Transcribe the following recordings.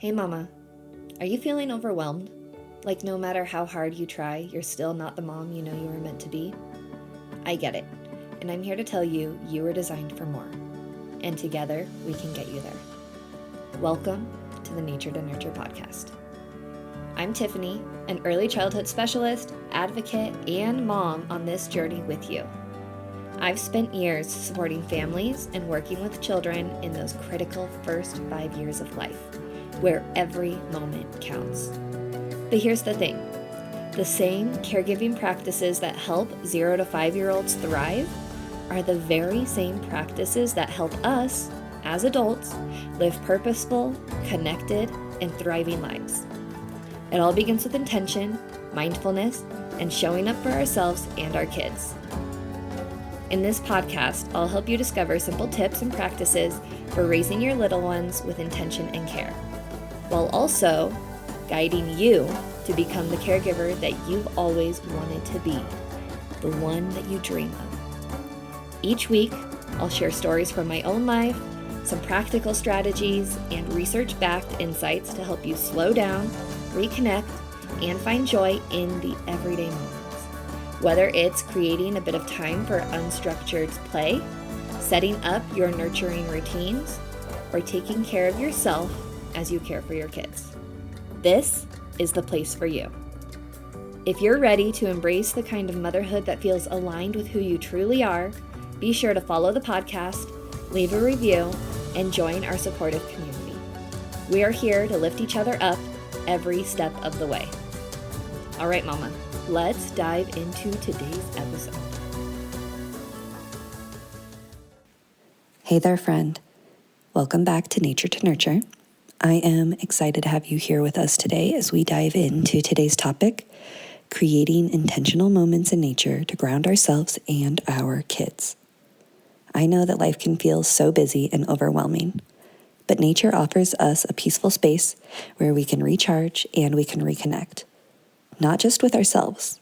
Hey mama, are you feeling overwhelmed? Like no matter how hard you try, you're still not the mom you know you were meant to be? I get it, and I'm here to tell you you were designed for more, and together we can get you there. Welcome to the Nature to Nurture podcast. I'm Tiffany, an early childhood specialist, advocate, and mom on this journey with you. I've spent years supporting families and working with children in those critical first 5 years of life, where every moment counts. But here's the thing. The same caregiving practices that help 0 to 5-year-olds thrive are the very same practices that help us, as adults, live purposeful, connected, and thriving lives. It all begins with intention, mindfulness, and showing up for ourselves and our kids. In this podcast, I'll help you discover simple tips and practices for raising your little ones with intention and care, while also guiding you to become the caregiver that you've always wanted to be, the one that you dream of. Each week, I'll share stories from my own life, some practical strategies, and research-backed insights to help you slow down, reconnect, and find joy in the everyday moments. Whether it's creating a bit of time for unstructured play, setting up your nurturing routines, or taking care of yourself as you care for your kids. This is the place for you. If you're ready to embrace the kind of motherhood that feels aligned with who you truly are, be sure to follow the podcast, leave a review, and join our supportive community. We are here to lift each other up every step of the way. All right, Mama, let's dive into today's episode. Hey there, friend. Welcome back to Nature to Nurture. I am excited to have you here with us today as we dive into today's topic, creating intentional moments in nature to ground ourselves and our kids. I know that life can feel so busy and overwhelming, but nature offers us a peaceful space where we can recharge and we can reconnect, not just with ourselves,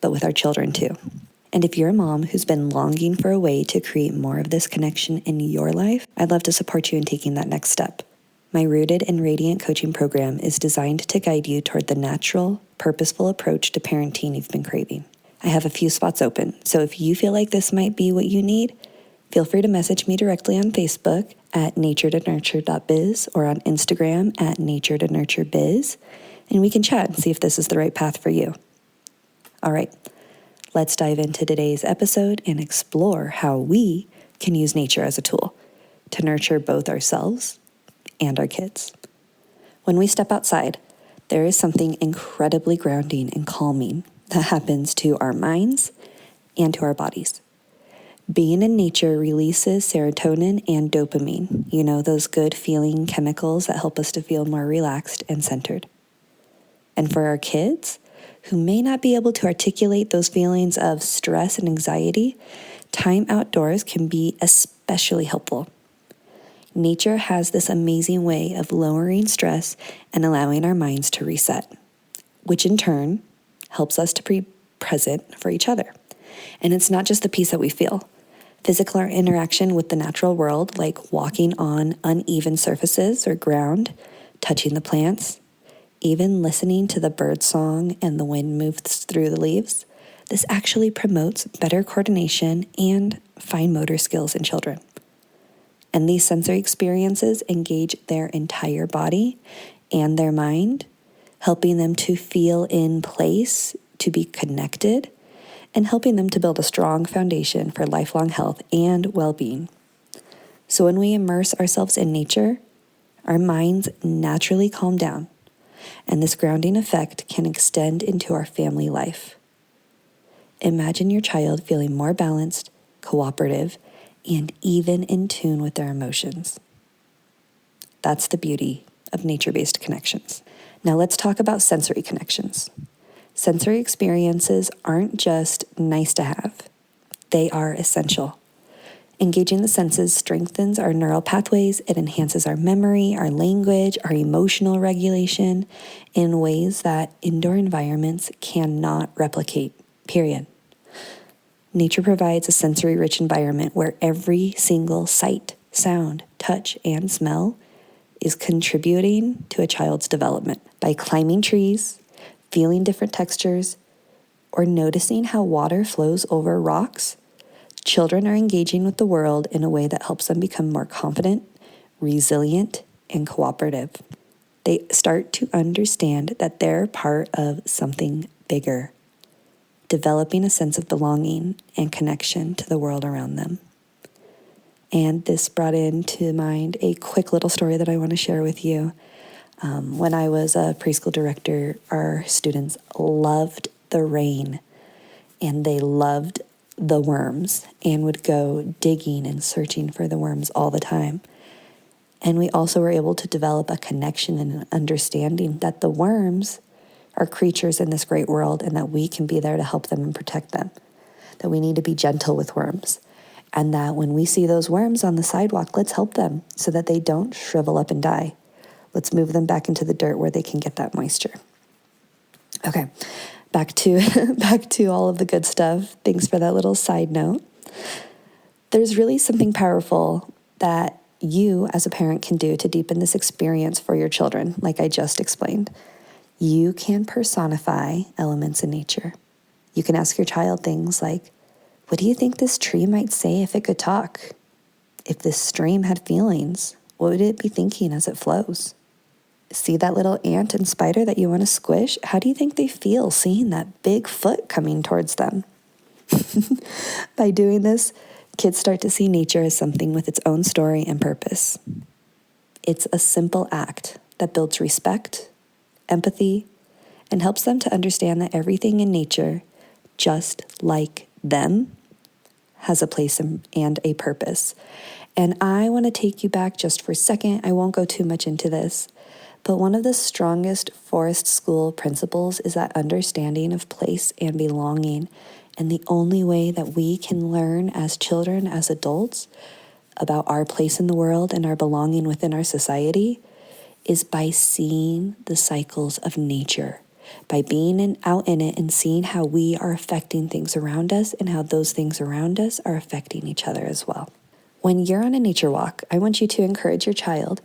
but with our children too. And if you're a mom who's been longing for a way to create more of this connection in your life, I'd love to support you in taking that next step. My Rooted and Radiant coaching program is designed to guide you toward the natural, purposeful approach to parenting you've been craving. I have a few spots open, so if you feel like this might be what you need, feel free to message me directly on Facebook at naturetoNurture.biz or on Instagram at naturetoNurtureBiz, and we can chat and see if this is the right path for you. All right, let's dive into today's episode and explore how we can use nature as a tool to nurture both ourselves and our kids. When we step outside, there is something incredibly grounding and calming that happens to our minds and to our bodies. Being in nature releases serotonin and dopamine, those good feeling chemicals that help us to feel more relaxed and centered. And for our kids, who may not be able to articulate those feelings of stress and anxiety, time outdoors can be especially helpful. Nature has this amazing way of lowering stress and allowing our minds to reset, which in turn helps us to be present for each other. And it's not just the peace that we feel. Physical interaction with the natural world, like walking on uneven surfaces or ground, touching the plants, even listening to the bird song and the wind moves through the leaves, this actually promotes better coordination and fine motor skills in children. And these sensory experiences engage their entire body and their mind, helping them to feel in place, to be connected, and helping them to build a strong foundation for lifelong health and well-being. So when we immerse ourselves in nature, our minds naturally calm down, and this grounding effect can extend into our family life. Imagine your child feeling more balanced, cooperative, and even in tune with their emotions. That's the beauty of nature-based connections. Now let's talk about sensory connections. Sensory experiences aren't just nice to have. They are essential. Engaging the senses strengthens our neural pathways. It enhances our memory, our language, our emotional regulation in ways that indoor environments cannot replicate, period. Nature provides a sensory-rich environment where every single sight, sound, touch, and smell is contributing to a child's development by climbing trees, feeling different textures, or noticing how water flows over rocks. Children are engaging with the world in a way that helps them become more confident, resilient, and cooperative. They start to understand that they're part of something bigger, developing a sense of belonging and connection to the world around them. And this brought into mind a quick little story that I want to share with you. When I was a preschool director, our students loved the rain and they loved the worms and would go digging and searching for the worms all the time. And we also were able to develop a connection and an understanding that the worms are creatures in this great world and that we can be there to help them and protect them, that we need to be gentle with worms, and that when we see those worms on the sidewalk, let's help them so that they don't shrivel up and die. Let's move them back into the dirt where they can get that moisture. Okay, back to all of the good stuff. Thanks for that little side note. There's really something powerful that you as a parent can do to deepen this experience for your children, like I just explained. You can personify elements in nature. You can ask your child things like, what do you think this tree might say if it could talk? If this stream had feelings, what would it be thinking as it flows? See that little ant and spider that you want to squish? How do you think they feel seeing that big foot coming towards them? By doing this, kids start to see nature as something with its own story and purpose. It's a simple act that builds respect, empathy, and helps them to understand that everything in nature, just like them, has a place and a purpose. And I want to take you back just for a second. I won't go too much into this, but one of the strongest forest school principles is that understanding of place and belonging. And the only way that we can learn as children, as adults, about our place in the world and our belonging within our society is by seeing the cycles of nature, by being out in it and seeing how we are affecting things around us and how those things around us are affecting each other as well. When you're on a nature walk, I want you to encourage your child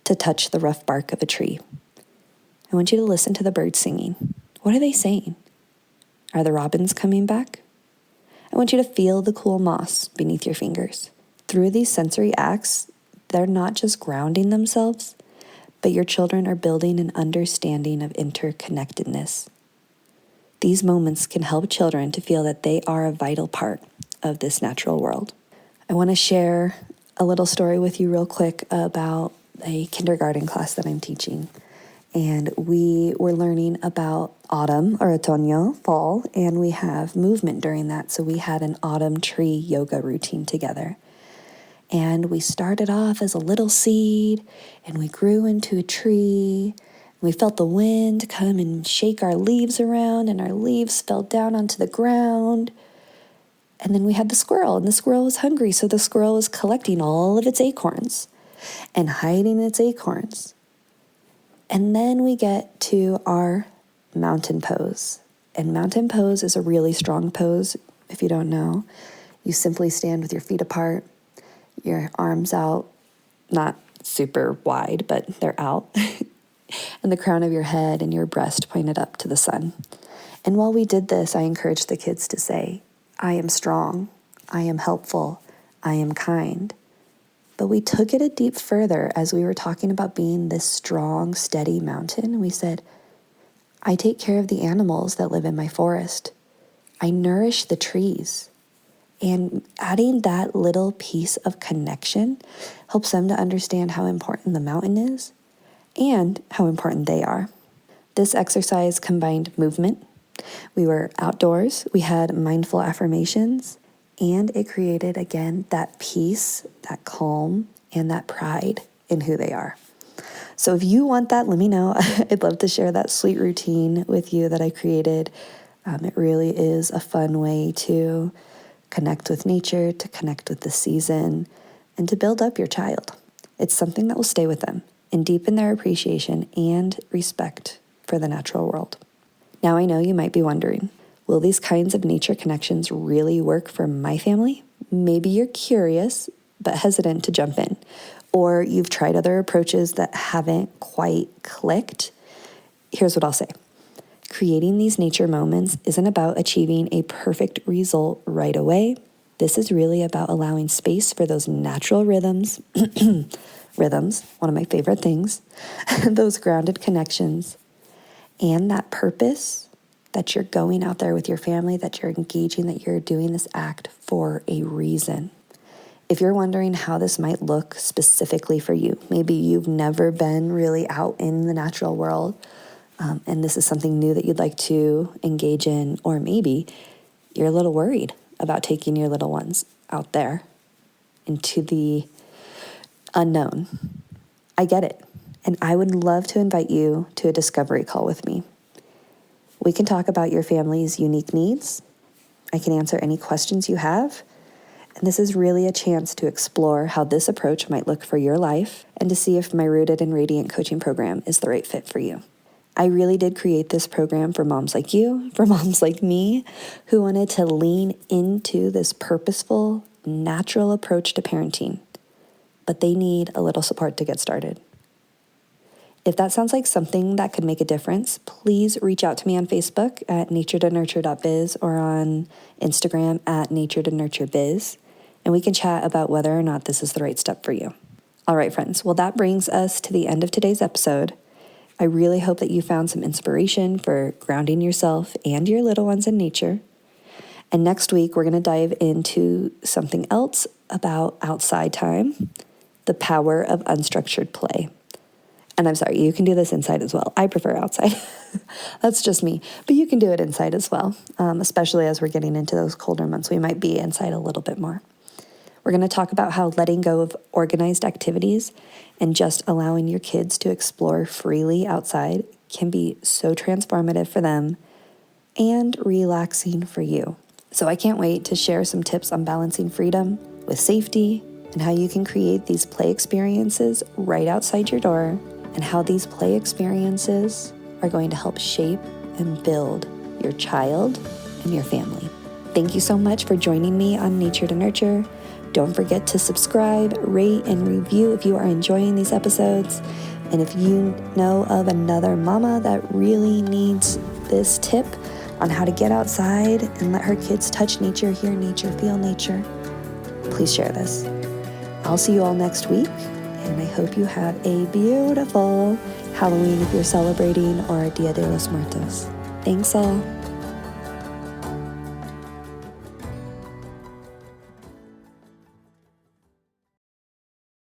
to touch the rough bark of a tree. I want you to listen to the birds singing. What are they saying? Are the robins coming back? I want you to feel the cool moss beneath your fingers. Through these sensory acts, they're not just grounding themselves, but your children are building an understanding of interconnectedness. These moments can help children to feel that they are a vital part of this natural world. I want to share a little story with you real quick about a kindergarten class that I'm teaching. And we were learning about autumn, or otoño, fall, and we have movement during that. So we had an autumn tree yoga routine together. And we started off as a little seed, and we grew into a tree. We felt the wind come and shake our leaves around, and our leaves fell down onto the ground. And then we had the squirrel, and the squirrel was hungry, so the squirrel was collecting all of its acorns and hiding its acorns. And then we get to our mountain pose. And mountain pose is a really strong pose, if you don't know. You simply stand with your feet apart, your arms out, not super wide, but they're out, and the crown of your head and your breast pointed up to the sun. And while we did this, I encouraged the kids to say, I am strong, I am helpful, I am kind. But we took it a deep further as we were talking about being this strong, steady mountain. We said, I take care of the animals that live in my forest. I nourish the trees. And adding that little piece of connection helps them to understand how important the mountain is and how important they are. This exercise combined movement. We were outdoors. We had mindful affirmations. And it created, again, that peace, that calm, and that pride in who they are. So if you want that, let me know. I'd love to share that sweet routine with you that I created. It really is a fun way to connect with nature, to connect with the season, and to build up your child. It's something that will stay with them and deepen their appreciation and respect for the natural world. Now I know you might be wondering, will these kinds of nature connections really work for my family? Maybe you're curious, but hesitant to jump in. or you've tried other approaches that haven't quite clicked, here's what I'll say. Creating these nature moments isn't about achieving a perfect result right away. This is really about allowing space for those natural rhythms, one of my favorite things, those grounded connections, and that purpose that you're going out there with your family, that you're engaging, that you're doing this act for a reason. If you're wondering how this might look specifically for you, maybe you've never been really out in the natural world, and this is something new that you'd like to engage in, or maybe you're a little worried about taking your little ones out there into the unknown. I get it. And I would love to invite you to a discovery call with me. We can talk about your family's unique needs. I can answer any questions you have. And this is really a chance to explore how this approach might look for your life and to see if my Rooted and Radiant coaching program is the right fit for you. I really did create this program for moms like you, for moms like me, who wanted to lean into this purposeful, natural approach to parenting, but they need a little support to get started. If that sounds like something that could make a difference, please reach out to me on Facebook at naturetodnurture.biz or on Instagram at naturetodnurturebiz, and we can chat about whether or not this is the right step for you. All right, friends. Well, that brings us to the end of today's episode. I really hope that you found some inspiration for grounding yourself and your little ones in nature. And next week, we're going to dive into something else about outside time, the power of unstructured play. And I'm sorry, you can do this inside as well. I prefer outside. That's just me. But you can do it inside as well, especially as we're getting into those colder months. We might be inside a little bit more. We're going to talk about how letting go of organized activities and just allowing your kids to explore freely outside can be so transformative for them and relaxing for you. So I can't wait to share some tips on balancing freedom with safety and how you can create these play experiences right outside your door and how these play experiences are going to help shape and build your child and your family. Thank you so much for joining me on Nature to Nurture. Don't forget to subscribe, rate, and review if you are enjoying these episodes. And if you know of another mama that really needs this tip on how to get outside and let her kids touch nature, hear nature, feel nature, please share this. I'll see you all next week, and I hope you have a beautiful Halloween if you're celebrating, or Dia de los Muertos. Thanks all.